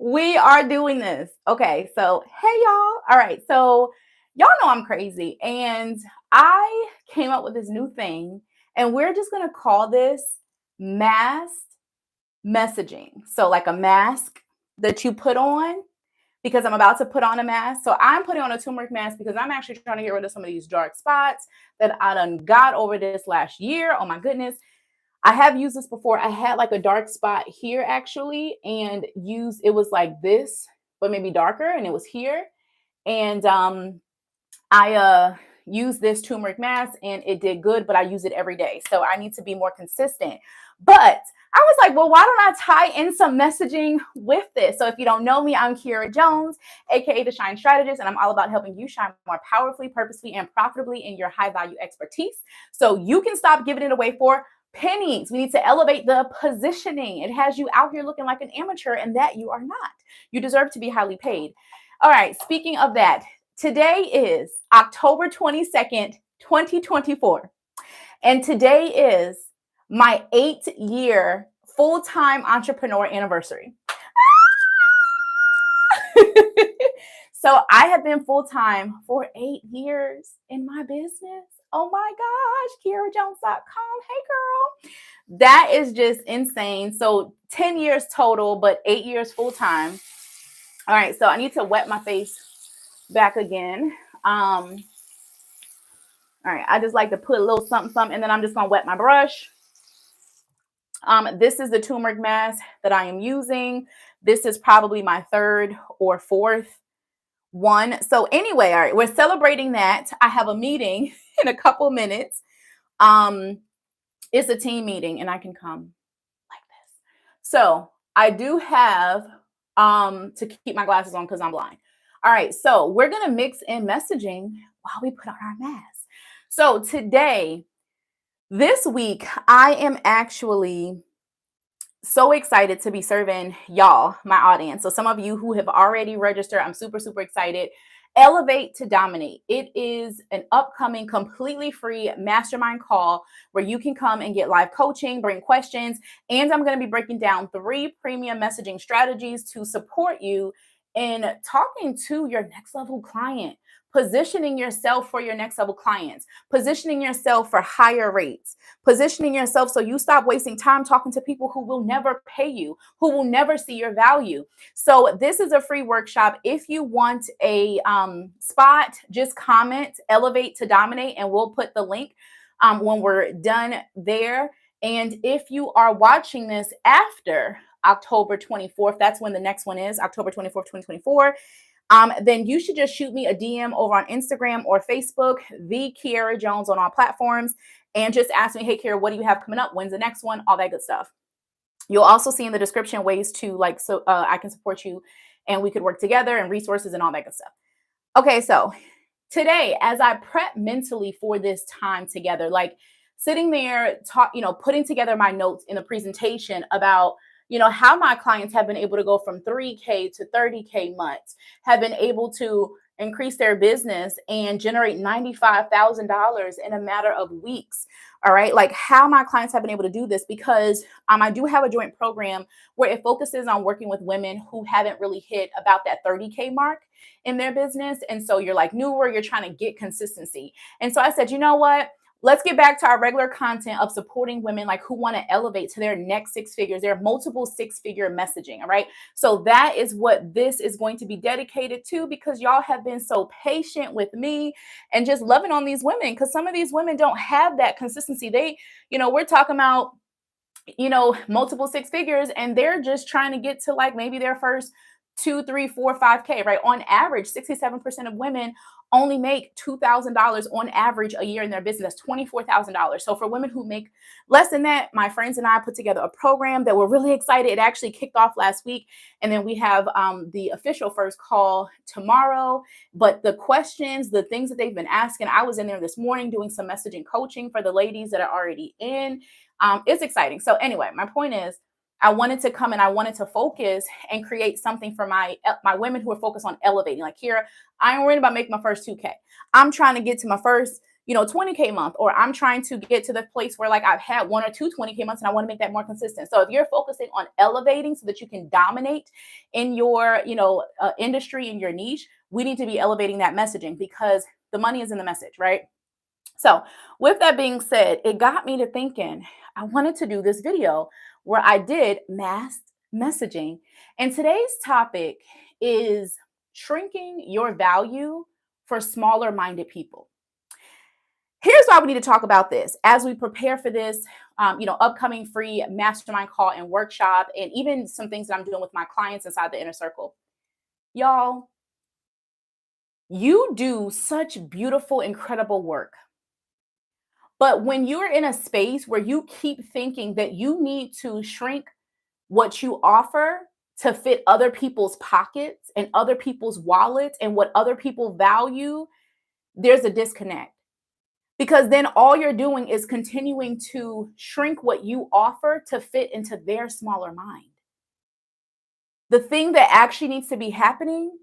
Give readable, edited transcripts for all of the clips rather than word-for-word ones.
We are doing this. Okay, so hey y'all. All right, so y'all know I'm crazy, and I came up with this new thing, and we're just gonna call this masked messaging. So, like a mask that you put on because I'm about to put on a mask. So, I'm putting on a turmeric mask because I'm actually trying to get rid of some of these dark spots that I done got over this last year. Oh my goodness. I have used this before. I had like a dark spot here actually, and used it was like this, but maybe darker, and it was here. And I used this turmeric mask and it did good, but I use it every day. So I need to be more consistent. But I was like, well, why don't I tie in some messaging with this? So if you don't know me, I'm Kiara Jones, aka the Shine Strategist, and I'm all about helping you shine more powerfully, purposefully, and profitably in your high value expertise so you can stop giving it away for pennies. We need to elevate the positioning. It has you out here looking like an amateur, and that you are not. You deserve to be highly paid. All right, speaking of that, today is October 22nd, 2024. And today is my 8-year full-time entrepreneur anniversary. So I have been full-time for 8 years in my business. Oh my gosh, KiaraJones.com. Hey girl. That is just insane. So 10 years total, but 8 years full-time. All right, so I need to wet my face back again. All right, I just like to put a little something, and then I'm just gonna wet my brush. This is the turmeric mask that I am using. This is probably my third or fourth one. So anyway, all right, we're celebrating that. I have a meeting in a couple minutes. It's a team meeting, and I can come like this. So I do have to keep my glasses on because I'm blind. All right, so we're gonna mix in messaging while we put on our masks. So today, this week, I am actually so excited to be serving y'all, my audience. So some of you who have already registered, I'm super, super excited. Elevate to Dominate. It is an upcoming completely free mastermind call where you can come and get live coaching, bring questions, and I'm going to be breaking down 3 premium messaging strategies to support you in talking to your next level client, positioning yourself for your next level clients, positioning yourself for higher rates, positioning yourself so you stop wasting time talking to people who will never pay you, who will never see your value. So this is a free workshop. If you want a spot, just comment Elevate to Dominate, and we'll put the link when we're done there. And if you are watching this after October 24th, that's when the next one is, October 24th, 2024. Then you should just shoot me a DM over on Instagram or Facebook, the Kiara Jones on all platforms, and just ask me, hey, Kiara, what do you have coming up? When's the next one? All that good stuff. You'll also see in the description ways to I can support you and we could work together, and resources and all that good stuff. Okay, so today, as I prep mentally for this time together, like sitting there, putting together my notes in the presentation about how my clients have been able to go from 3K to 30K months, have been able to increase their business and generate $95,000 in a matter of weeks. All right, like how my clients have been able to do this, because I do have a joint program where it focuses on working with women who haven't really hit about that 30K mark in their business. And so you're like newer, you're trying to get consistency. And so I said, you know what? Let's get back to our regular content of supporting women like who want to elevate to their next 6 figures, their multiple 6-figure messaging. All right. So that is what this is going to be dedicated to, because y'all have been so patient with me and just loving on these women, because some of these women don't have that consistency. We're talking about, multiple 6 figures, and they're just trying to get to like maybe their first 2, 3, 4, 5K, right? On average, 67% of women only make $2,000 on average a year in their business. That's $24,000. So for women who make less than that, my friends and I put together a program that we're really excited. It actually kicked off last week. And then we have the official first call tomorrow. But the questions, the things that they've been asking, I was in there this morning doing some messaging coaching for the ladies that are already in. It's exciting. So anyway, my point is, I wanted to come and I wanted to focus and create something for my women who are focused on elevating. Like, here, I ain't worried about making my first 2K. I'm trying to get to my first 20K month, or I'm trying to get to the place where like I've had one or two 20K months and I want to make that more consistent. So if you're focusing on elevating so that you can dominate in your, industry, in your niche, we need to be elevating that messaging because the money is in the message, right? So, with that being said, it got me to thinking I wanted to do this video where I did mass messaging. And today's topic is shrinking your value for smaller minded people. Here's why we need to talk about this as we prepare for this, upcoming free mastermind call and workshop, and even some things that I'm doing with my clients inside the inner circle. Y'all, you do such beautiful, incredible work. But when you're in a space where you keep thinking that you need to shrink what you offer to fit other people's pockets and other people's wallets and what other people value, there's a disconnect. Because then all you're doing is continuing to shrink what you offer to fit into their smaller mind. The thing that actually needs to be happening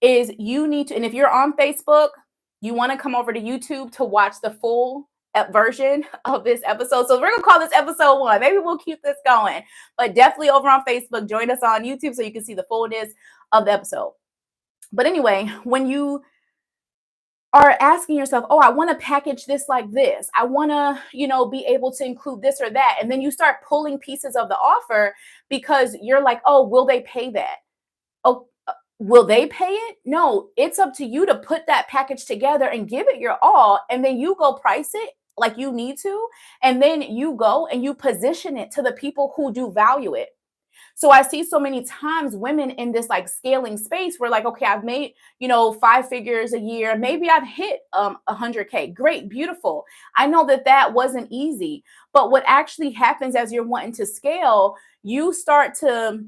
is you need to, and if you're on Facebook, you want to come over to YouTube to watch the full version of this episode. So we're going to call this episode 1. Maybe we'll keep this going, but definitely over on Facebook, join us on YouTube so you can see the fullness of the episode. But anyway, when you are asking yourself, oh, I want to package this like this, I want to, be able to include this or that. And then you start pulling pieces of the offer because you're like, oh, will they pay that? Oh, will they pay it? No, it's up to you to put that package together and give it your all. And then you go price it like you need to. And then you go and you position it to the people who do value it. So I see so many times women in this like scaling space where like, okay, I've made, 5 figures a year. Maybe I've hit 100K. Great, beautiful. I know that wasn't easy. But what actually happens as you're wanting to scale, you start to,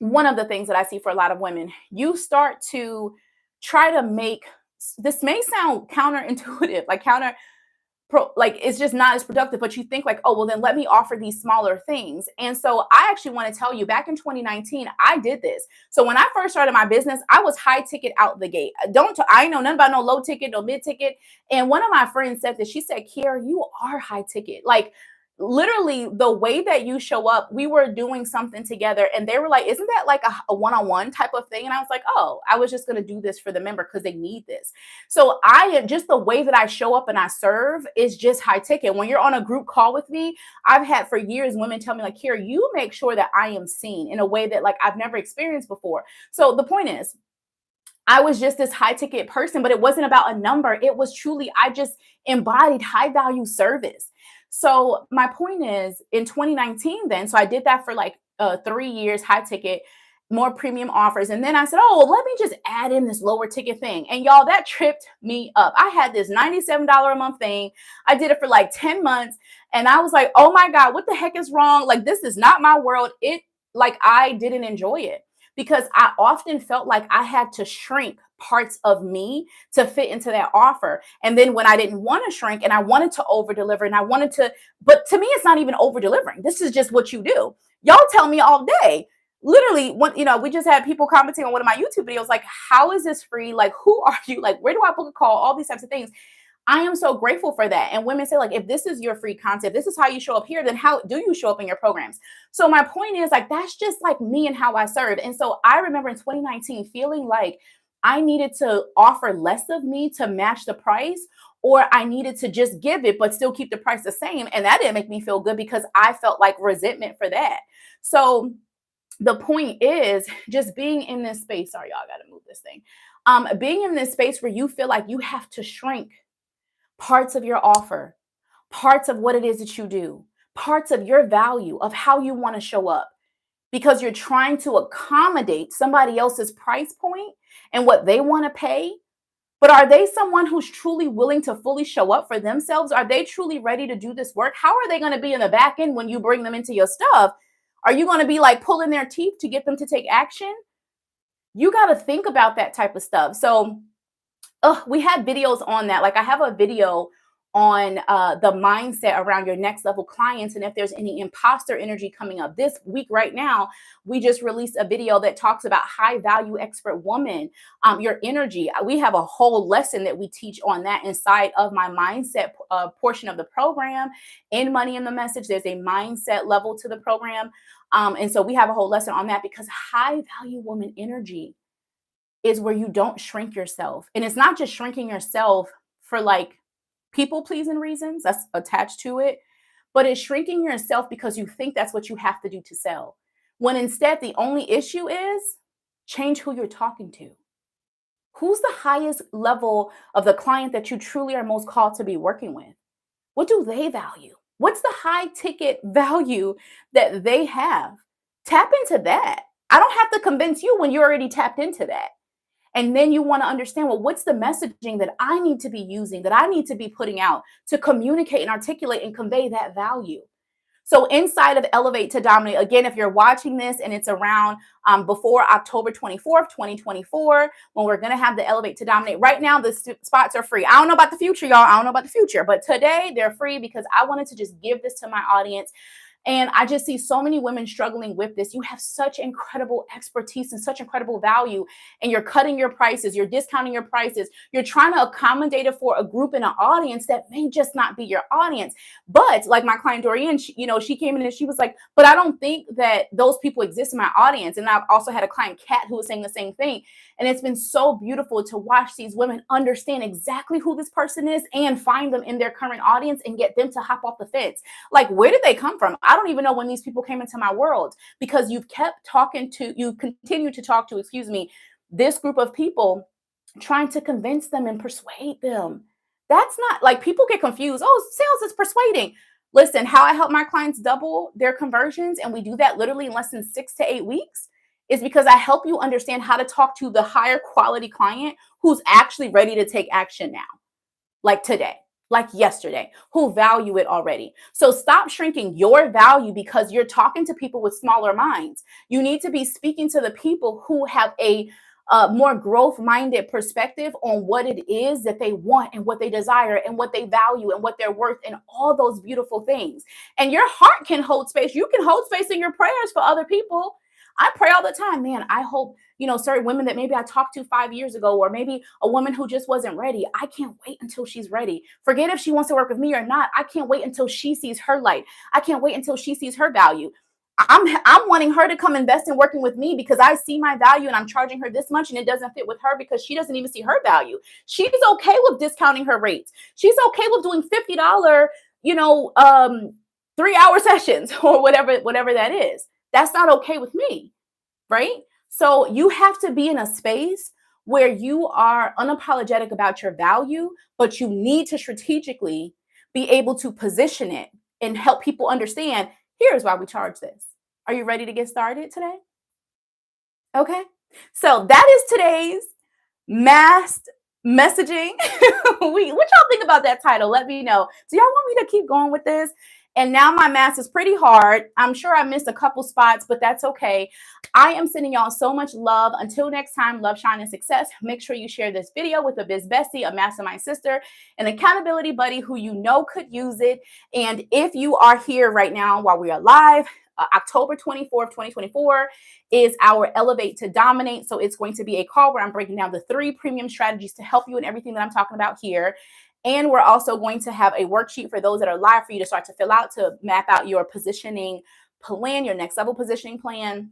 one of the things that I see for a lot of women, you start to try to make, this may sound counterintuitive, like it's just not as productive, but you think like, oh, well, then let me offer these smaller things. And so I actually want to tell you, back in 2019, I did this. So when I first started my business, I was high ticket out the gate. I know nothing about no low ticket, no mid ticket. And one of my friends said this. She said, Kiera, you are high ticket. Like literally the way that you show up, we were doing something together and they were like, isn't that like a one-on-one type of thing? And I was like, oh, I was just going to do this for the member because they need this. So just the way that I show up and I serve is just high ticket. When you're on a group call with me, I've had for years women tell me like, Kiera, you make sure that I am seen in a way that like I've never experienced before. So the point is, I was just this high ticket person, but it wasn't about a number. It was truly, I just embodied high value service. So my point is in 2019 then, so I did that for like 3 years, high ticket, more premium offers. And then I said, oh, let me just add in this lower ticket thing. And y'all, that tripped me up. I had this $97 a month thing. I did it for like 10 months. And I was like, oh my God, what the heck is wrong? Like, this is not my world. I didn't enjoy it because I often felt like I had to shrink parts of me to fit into that offer. And then when I didn't want to shrink and I wanted to over deliver but to me, it's not even over delivering. This is just what you do. Y'all tell me all day. Literally, we just had people commenting on one of my YouTube videos, like, how is this free? Like, who are you? Like, where do I book a call? All these types of things. I am so grateful for that. And women say, like, if this is your free content, this is how you show up here, then how do you show up in your programs? So my point is, like, that's just like me and how I serve. And so I remember in 2019 feeling like I needed to offer less of me to match the price, or I needed to just give it, but still keep the price the same. And that didn't make me feel good because I felt like resentment for that. So the point is just being in this space. Sorry, y'all, got to move this thing. Being in this space where you feel like you have to shrink parts of your offer, parts of what it is that you do, parts of your value of how you want to show up because you're trying to accommodate somebody else's price point and what they want to pay. But are they someone who's truly willing to fully show up for themselves? Are they truly ready to do this work? How are they going to be in the back end when you bring them into your stuff? Are you going to be like pulling their teeth to get them to take action? You got to think about that type of stuff. So we had videos on that. Like I have a video on the mindset around your next level clients. And if there's any imposter energy coming up this week, right now, we just released a video that talks about high value expert woman, your energy. We have a whole lesson that we teach on that inside of my mindset portion of the program. In Money in the Message, there's a mindset level to the program. And so we have a whole lesson on that, because high value woman energy is where you don't shrink yourself. And it's not just shrinking yourself for like people pleasing reasons that's attached to it, but it's shrinking yourself because you think that's what you have to do to sell. When instead, the only issue is change who you're talking to. Who's the highest level of the client that you truly are most called to be working with? What do they value? What's the high ticket value that they have? Tap into that. I don't have to convince you when you're already tapped into that. And then you want to understand, well, what's the messaging that I need to be using, that I need to be putting out to communicate and articulate and convey that value? So inside of Elevate to Dominate, again, if you're watching this and it's around before October 24th, 2024, when we're going to have the Elevate to Dominate, right now, the spots are free. I don't know about the future, y'all. I don't know about the future, but today they're free because I wanted to just give this to my audience. And I just see so many women struggling with this. You have such incredible expertise and such incredible value, and you're cutting your prices, you're discounting your prices, you're trying to accommodate it for a group and an audience that may just not be your audience. But like my client Dorian, she came in and she was like, but I don't think that those people exist in my audience. And I've also had a client, Kat, who was saying the same thing. And it's been so beautiful to watch these women understand exactly who this person is and find them in their current audience and get them to hop off the fence. Like, where did they come from? I don't even know when these people came into my world, because you continue to talk to, this group of people, trying to convince them and persuade them. That's not, like, people get confused. Oh, sales is persuading. Listen, how I help my clients double their conversions, and we do that literally in less than 6 to 8 weeks, is because I help you understand how to talk to the higher quality client who's actually ready to take action now, like today, like yesterday, who value it already. So stop shrinking your value because you're talking to people with smaller minds. You need to be speaking to the people who have a more growth-minded perspective on what it is that they want and what they desire and what they value and what they're worth and all those beautiful things. And your heart can hold space. You can hold space in your prayers for other people. I pray all the time, man. I hope, certain women that maybe I talked to 5 years ago, or maybe a woman who just wasn't ready. I can't wait until she's ready. Forget if she wants to work with me or not. I can't wait until she sees her light. I can't wait until she sees her value. I'm wanting her to come invest in working with me because I see my value and I'm charging her this much and it doesn't fit with her because she doesn't even see her value. She's okay with discounting her rates. She's okay with doing $50, 3-hour sessions or whatever that is. That's not okay with me, right? So you have to be in a space where you are unapologetic about your value, but you need to strategically be able to position it and help people understand, here's why we charge this. Are you ready to get started today? Okay. So that is today's mass messaging. What y'all think about that title? Let me know. Do y'all want me to keep going with this? And now my math is pretty hard. I'm sure I missed a couple spots, but that's okay. I am sending y'all so much love. Until next time, love, shine, and success. Make sure you share this video with a biz bestie, a mastermind sister, an accountability buddy who you know could use it. And if you are here right now while we are live, October 24th, 2024 is our Elevate to Dominate. So it's going to be a call where I'm breaking down the 3 premium strategies to help you in everything that I'm talking about here. And we're also going to have a worksheet for those that are live for you to start to fill out to map out your positioning plan, your next level positioning plan.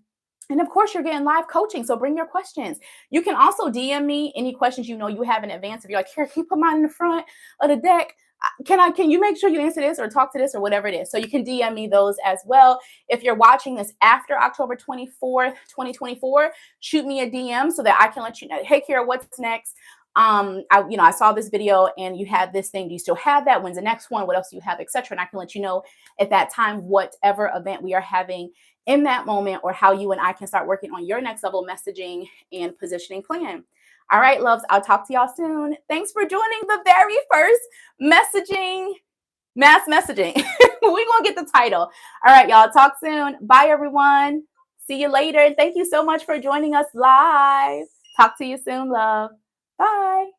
And of course, you're getting live coaching. So bring your questions. You can also DM me any questions you have in advance. If you're like, here, can you put mine in the front of the deck? Can you make sure you answer this or talk to this or whatever it is? So you can DM me those as well. If you're watching this after October 24th, 2024, shoot me a DM so that I can let you know, hey, Kira, what's next? I saw this video and you had this thing. Do you still have that? When's the next one? What else do you have, etc.? And I can let you know at that time whatever event we are having in that moment, or how you and I can start working on your next level messaging and positioning plan. All right, loves, I'll talk to y'all soon. Thanks for joining the very first mass messaging. We're going to get the title. All right, y'all, talk soon. Bye, everyone. See you later. Thank you so much for joining us live. Talk to you soon, love. Bye.